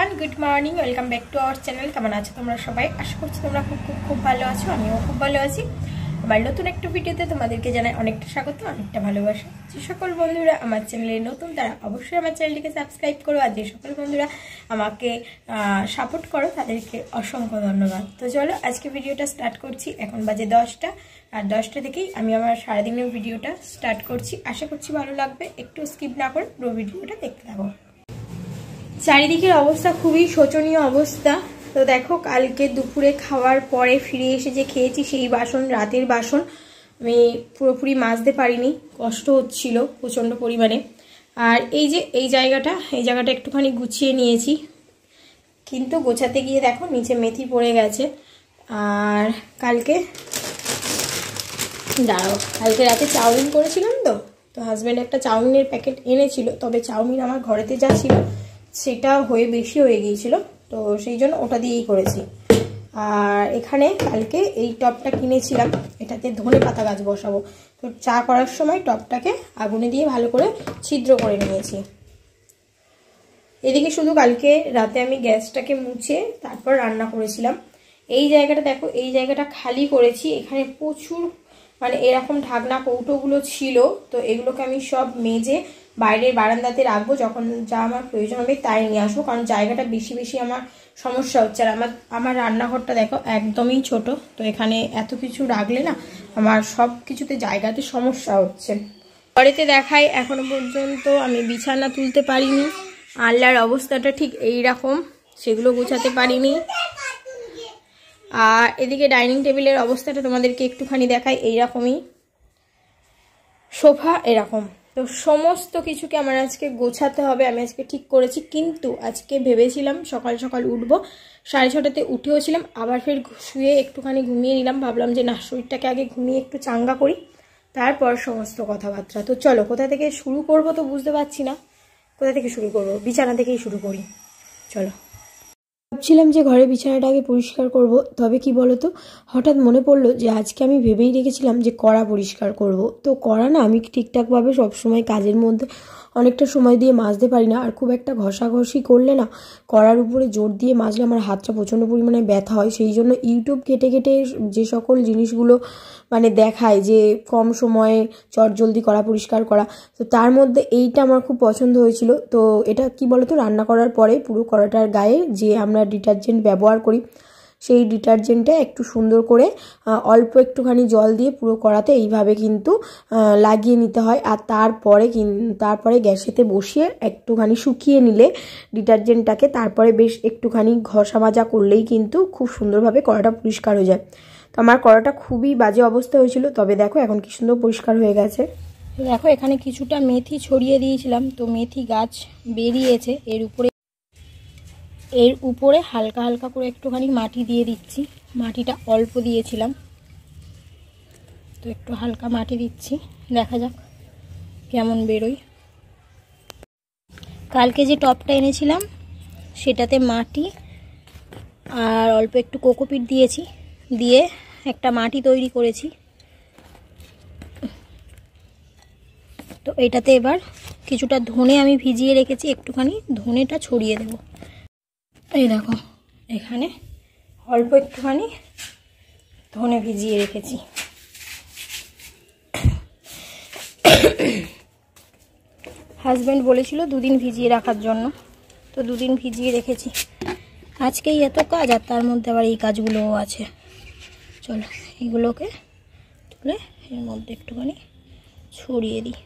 Everyone, good morning. Welcome back to our channel. কেমন আছো তোমরা সবাই? আশা করছি তোমরা খুব ভালো আছো। আমিও খুব ভালো আছি। আবার নতুন একটা ভিডিওতে তোমাদেরকে জানাই অনেকটা স্বাগত, অনেকটা ভালোবাসা। যে সকল বন্ধুরা আমার চ্যানেলে নতুন তারা অবশ্যই আমার চ্যানেলটিকে সাবস্ক্রাইব করো, আর যে সকল বন্ধুরা আমাকে সাপোর্ট করো তাদেরকে অসংখ্য ধন্যবাদ। তো চলো আজকে ভিডিওটা স্টার্ট করছি। এখন বাজে 10টা, আর 10টা থেকেই আমি আমার সারাদিনের ভিডিওটা স্টার্ট করছি। আশা করছি ভালো লাগবে। একটু স্কিপ না করে পুরো ভিডিওটা দেখতে থাকো। চারিদিকের অবস্থা খুবই শোচনীয় অবস্থা। তো দেখো, কালকে দুপুরে খাওয়ার পরে ফিরে এসে যে খেয়েছি সেই বাসন, রাতের বাসন আমি পুরোপুরি মাজতে পারিনি, কষ্ট হচ্ছিল প্রচণ্ড পরিমাণে। আর এই যে এই জায়গাটা একটুখানি গুছিয়ে নিয়েছি, কিন্তু গোছাতে গিয়ে দেখো নিচে মেথি পড়ে গেছে। আর কালকে রাতে চাউমিন করেছিলাম, তো হাজব্যান্ড একটা চাউমিনের প্যাকেট এনেছিল, তবে চাউমিন আমার ঘরেতে যা ছিল সেটা বেশি হয়ে গিয়েছিল, তো সেই জন্য ওটা দিয়েই করেছি। আর এখানে কালকে এই টবটা কিনেছিলাম, এটাতে ধনে পাতা গাছ বসাবো। তো চা করার সময় টবটাকে আগুনে দিয়ে ভালো করে ছিদ্র করে নিয়েছি। এদিকে শুধু কালকে রাতে আমি গ্যাসটাকে মুছে তারপর রান্না করেছিলাম। এই জায়গাটা দেখো, এই জায়গাটা খালি করেছি। এখানে প্রচুর এরকম ঢাকনা কৌটোগুলো ছিল, তো এগুলোকে আমি সব মেজে বাইরের বারান্দাতে রাখবো। যখন যা আমার প্রয়োজন হবে তাই নিয়ে আসবো, কারণ জায়গাটা বেশি আমার সমস্যা হচ্ছে। আর আমার রান্নাঘরটা দেখো একদমই ছোট, তো এখানে এত কিছু রাখলে না আমার সব কিছুতে জায়গাতে সমস্যা হচ্ছে। পরেতে দেখাই, এখনো পর্যন্ত আমি বিছানা তুলতে পারিনি। আল্লাহর অবস্থাটা ঠিক এই রকম, সেগুলো গোছাতে পারিনি। আর এদিকে ডাইনিং টেবিলের অবস্থাটা তোমাদেরকে একটুখানি দেখাই, এইরকমই। সোফা এরকম। তো সমস্ত কিছুকে আমার আজকে গোছাতে হবে, আমি আজকে ঠিক করেছি। কিন্তু আজকে ভেবেছিলাম সকাল সকাল উঠবো, 6:30টাতে উঠেও ছিলাম, আবার ফের শুয়ে একটুখানি ঘুমিয়ে নিলাম। ভাবলাম যে না, শরীরটাকে আগে ঘুমিয়ে একটু চাঙ্গা করি, তারপর সমস্ত কথাবার্তা। তো চলো কোথা থেকে শুরু করব তো বুঝতে পারছি না কোথা থেকে শুরু করব। বিছানা থেকেই শুরু করি, চলো। ভাবছিলাম যে ঘরের বিছানাটা আগে পরিষ্কার করব, তবে কি বলতো, হঠাৎ মনে পড়লো যে আজকে আমি ভেবেই রেখেছিলাম যে কড়া পরিষ্কার করব। তো কড়া না আমি ঠিকঠাকভাবে সবসময় কাজের মধ্যে অনেকটা সময় দিয়ে মাজতে পারি না, আর খুব একটা ঘষাঘষি করলে না কড়ার উপরে জোর দিয়ে মাজলে আমার হাতটা প্রচণ্ড পরিমাণে ব্যথা হয়। সেই জন্য ইউটিউব ঘেটে যে সকল জিনিসগুলো দেখায় যে কম সময়ে চটজলদি কড়া পরিষ্কার করা, তো তার মধ্যে এইটা আমার খুব পছন্দ হয়েছিল। তো এটা কি বলতো, রান্না করার পরে পুরো কড়াটার গায়ে যে আমরা ডিটারজেন্ট ব্যবহার করি, সেই ডিটারজেন্টটা একটু সুন্দর করে অল্প একটুখানি জল দিয়ে পুরো কড়াতে এইভাবে কিন্তু লাগিয়ে নিতে হয়। আর তারপরে গ্যাসেতে বসিয়ে একটুখানি শুকিয়ে নিলে ডিটারজেন্টটাকে, তারপরে বেশ একটুখানি ঘষা মাজা করলেই কিন্তু খুব সুন্দরভাবে কড়াটা পরিষ্কার হয়ে যায়। তো আমার কড়াটা খুবই বাজে অবস্থা হয়েছিল, তবে দেখো এখন কি সুন্দর পরিষ্কার হয়ে গেছে। দেখো এখানে কিছুটা মেথি ছড়িয়ে দিয়েছিলাম, তো মেথি গাছ বেরিয়েছে। এর উপরে হালকা হালকা করে একটুখানি মাটি দিয়ে দিচ্ছি। মাটিটা অল্প দিয়েছিলাম, তো একটু হালকা মাটি দিচ্ছি, দেখা যাক কেমন বেরোয়। কালকে যে টবটা এনেছিলাম সেটাতে মাটি আর অল্প একটু কোকোপিট দিয়েছি, দিয়ে একটা মাটি তৈরি করেছি। তো এটাতে এবার কিছুটা ধনে আমি ভিজিয়ে রেখেছি, একটুখানি ধনেটা ছড়িয়ে দেব। এই দেখো এখানে অল্প একটুখানি ধনে ভিজিয়ে রেখেছি। হাজব্যান্ড বলেছিল 2 দিন ভিজিয়ে রাখার জন্য, তো 2 দিন ভিজিয়ে রেখেছি। আজকেই এত কাজ, আর তার মধ্যে আবার এই কাজগুলোও আছে। চলো এগুলোকে তুলে এর মধ্যে একটুখানি ছড়িয়ে দিই।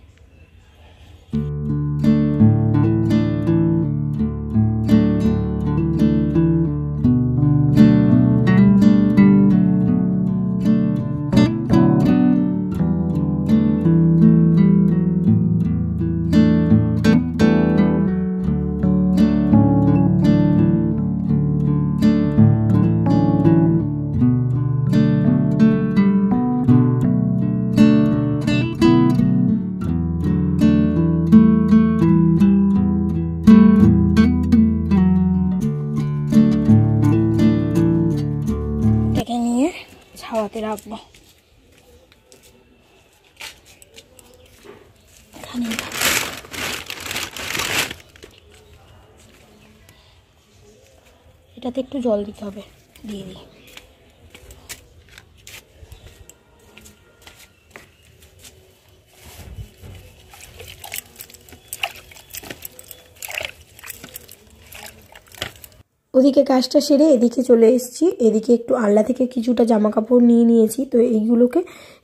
ছাওয়াতে রাখবো। এটাতে একটু জল দিতে হবে, দিয়ে দিই। ওদিকে কাজটা সেরে এদিকে চলে এসেছি। এদিকে একটু আলনা থেকে কিছুটা জামা কাপড় নিয়ে নিয়েছি, তো এইগুলোকে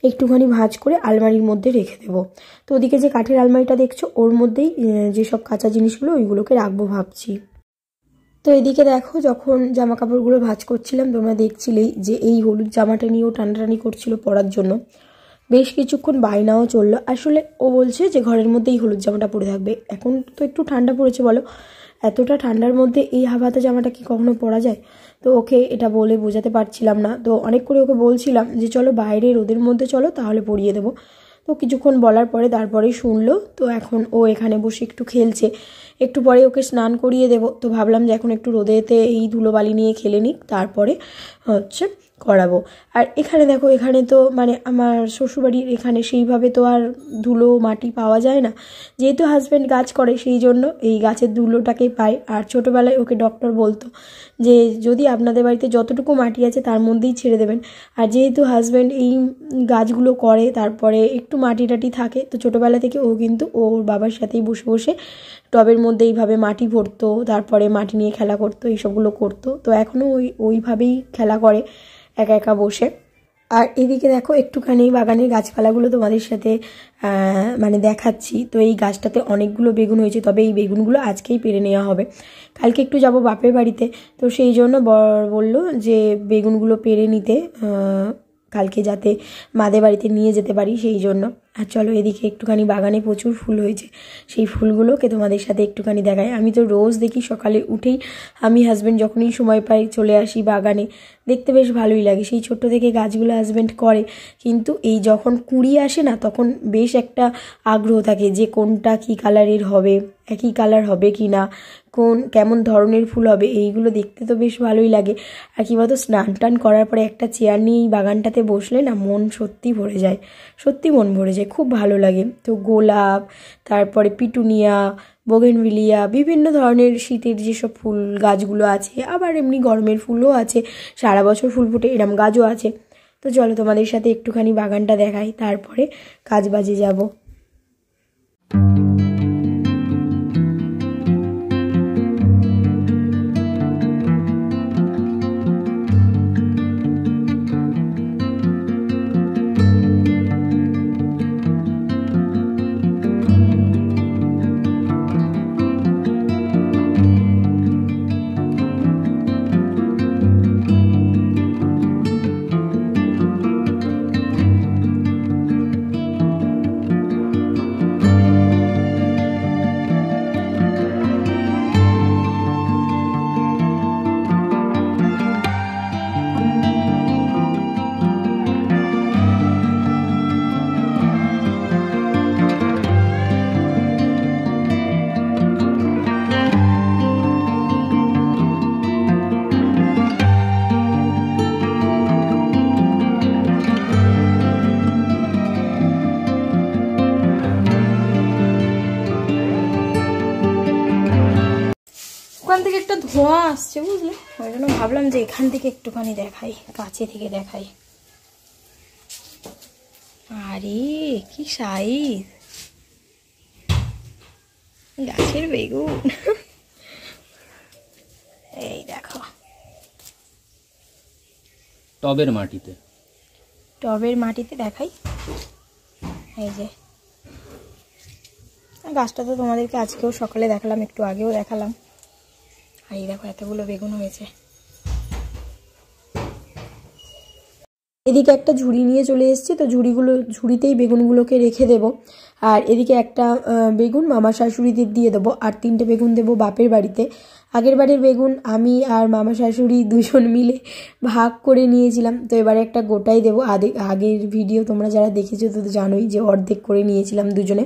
একটুখানি ভাঁজ করে আলমারির মধ্যে রেখে দেবো। তো ওদিকে যে কাঠের আলমারিটা দেখছো ওর মধ্যেই যেসব কাঁচা জিনিসগুলো ওইগুলোকে রাখবো ভাবছি। তো এদিকে দেখো, যখন জামা কাপড়গুলো ভাঁজ করছিলাম তোমরা দেখছিলেই যে এই হলুদ জামাটা নিয়েও টানাটানি করছিল পরার জন্য। বেশ কিছুক্ষণ বায়নাও চললো। আসলে ও বলছে যে ঘরের মধ্যেই হলুদ জামাটা পরে থাকবে। এখন তো একটু ঠান্ডা পড়েছে, বলো এতটা ঠান্ডার মধ্যে এই হাফহাতা জামাটা কি কখনো পরা যায়? তো ওকে এটা বলে বোঝাতে পারছিলাম না। তো অনেক করে ওকে বলছিলাম যে চলো বাইরে রোদের মধ্যে চলো, তাহলে পরিয়ে দেবো। তো কিছুক্ষণ বলার পরে তারপরেই শুনলো। তো এখন ও এখানে বসে একটু খেলছে। একটু পরে ওকে স্নান করিয়ে দেবো। তো ভাবলাম যে এখন একটু রোদেতে এই ধুলোবালি নিয়ে খেলে নিক, তারপরে হচ্ছে করাবো। আর এখানে দেখো, এখানে তো মানে আমার শ্বশুরবাড়ির এখানে সেইভাবে তো আর ধুলো মাটি পাওয়া যায় না। যেহেতু হাজব্যান্ড গাছ করে সেই জন্য এই গাছের ধুলোটাকেই পায়। আর ছোটোবেলায় ওকে ডক্টর বলতো যে যদি আপনাদের বাড়িতে যতটুকু মাটি আছে তার মধ্যেই ছেড়ে দেবেন। আর যেহেতু হাজব্যান্ড এই গাছগুলো করে, তারপরে একটু মাটি টাটি থাকে, তো ছোটোবেলা থেকে ও কিন্তু ওর বাবার সাথেই বসে বসে টবের মধ্যে এইভাবে মাটি ভরতো, তারপরে মাটি নিয়ে খেলা করতো, এইসবগুলো করতো। তো এখনও ওইভাবেই খেলা করে একা একা বসে। আর এদিকে দেখো একটুখানি বাগানের গাছপালাগুলো তোমাদের সাথে মানে দেখাচ্ছি। তো এই গাছটাতে অনেকগুলো বেগুন হয়েছে, তবে এই বেগুনগুলো আজকেই পেরে নেওয়া হবে। কালকে একটু যাব বাপের বাড়িতে, তো সেই জন্য বললো যে বেগুনগুলো পেরে নিতে, কালকে যাতে মাদের বাড়িতে নিয়ে যেতে পারি সেই জন্য। আর চলো এদিকে একটুখানি বাগানে প্রচুর ফুল হয়েছে, সেই ফুলগুলোকে তোমাদের সাথে একটুখানি দেখাই। আমি তো রোজ দেখি সকালে উঠেই, আমি হাজব্যান্ড যখনই সময় পাই চলে আসি বাগানে। দেখতে বেশ ভালোই লাগে। সেই ছোট্ট থেকে গাছগুলো হাজব্যান্ড করে, কিন্তু এই যখন কুঁড়ি আসে না তখন বেশ একটা আগ্রহ থাকে যে কোনটা কী কালারের হবে, একই কালার হবে কি না, কেমন ধরনের ফুল হবে, এইগুলো দেখতে তো বেশ ভালোই লাগে। আর কি বলতো, স্নান টান করার পরে একটা চেয়ার নিয়ে এই বাগানটাতে বসলে না মন সত্যি ভরে যায়, সত্যি মন ভরে যায়, খুব ভালো লাগে। তো গোলাপ, তারপরে পিটুনিয়া, বোগেনভিলিয়া, বিভিন্ন ধরনের শীতের যেসব ফুল গাছগুলো আছে, আবার এমনি গরমের ফুলও আছে, সারা বছর ফুল ফুটে এরম গাছও আছে। তো চলো তোমাদের সাথে একটুখানি বাগানটা দেখাই, তারপরে কাজ বাজে যাব। ওখান থেকে একটা ধোঁয়া আসছে বুঝলে, ওই জন্য ভাবলাম যে এখান থেকে একটুখানি দেখাই, কাছে থেকে দেখাই। আরে কি সাইজ গাছের বেগুন, এই দেখো টবের মাটিতে দেখাই। এই যে গাছটা তো তোমাদেরকে আজকেও সকালে দেখালাম, একটু আগেও দেখালাম। আর এই দেখো এতগুলো বেগুন হয়েছে। এদিকে একটা ঝুড়ি নিয়ে চলে এসেছি, তো ঝুড়িতেই বেগুনগুলোকে রেখে দেব। আর এদিকে একটা বেগুন মামা শাশুড়িদের দিয়ে দেবো, আর 3টে বেগুন দেবো বাপের বাড়িতে। আগের বাড়ির বেগুন আমি আর মামা শাশুড়ি দুজন মিলে ভাগ করে নিয়েছিলাম, তো এবারে একটা গোটাই দেবো। আগের ভিডিও তোমরা যারা দেখেছো তো জানোই যে অর্ধেক করে নিয়েছিলাম দুজনে।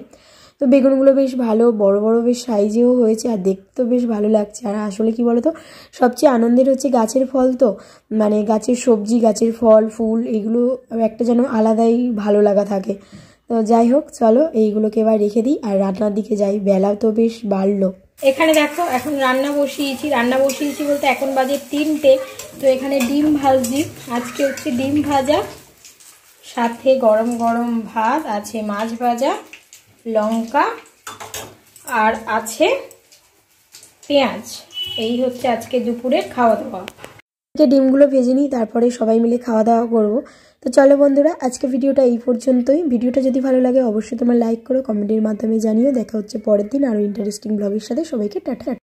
তো বেগুনগুলো বেশ ভালো বড় বড় বেশ সাইজেও হয়েছে, আর দেখতেও বেশ ভালো লাগছে। আর আসলে কি বলো তো, সবচেয়ে আনন্দের হচ্ছে গাছের ফল, তো মানে গাছের সবজি, গাছের ফল ফুল, এগুলো একটা যেন আলাদাই ভালো লাগা থাকে। তো যাই হোক, চলো এইগুলোকে এবার রেখে দিই আর রান্নার দিকে যাই। বেলা তো বেশ বাড়লো। এখানে দেখো এখন রান্না বসিয়েছি বলতে এখন বাজে 3টে। তো এখানে ডিম ভাজি, আজকে হচ্ছে ডিম ভাজা, সাথে গরম গরম ভাত আছে, মাছ ভাজা, লঙ্কা আর আছে পেঁয়াজ। এই হচ্ছে আজকে দুপুরের খাওয়া দাওয়া। ডিমগুলো ভেজে নিই, তারপরে সবাই মিলে খাওয়া দাওয়া করবো। তো চলো বন্ধুরা, আজকে ভিডিওটা এই পর্যন্তই। ভিডিওটা যদি ভালো লাগে অবশ্যই তোমরা লাইক করো, কমেন্টের মাধ্যমে জানিও। দেখা হচ্ছে পরের দিন আরও ইন্টারেস্টিং ব্লগের সাথে। সবাইকে টাটা।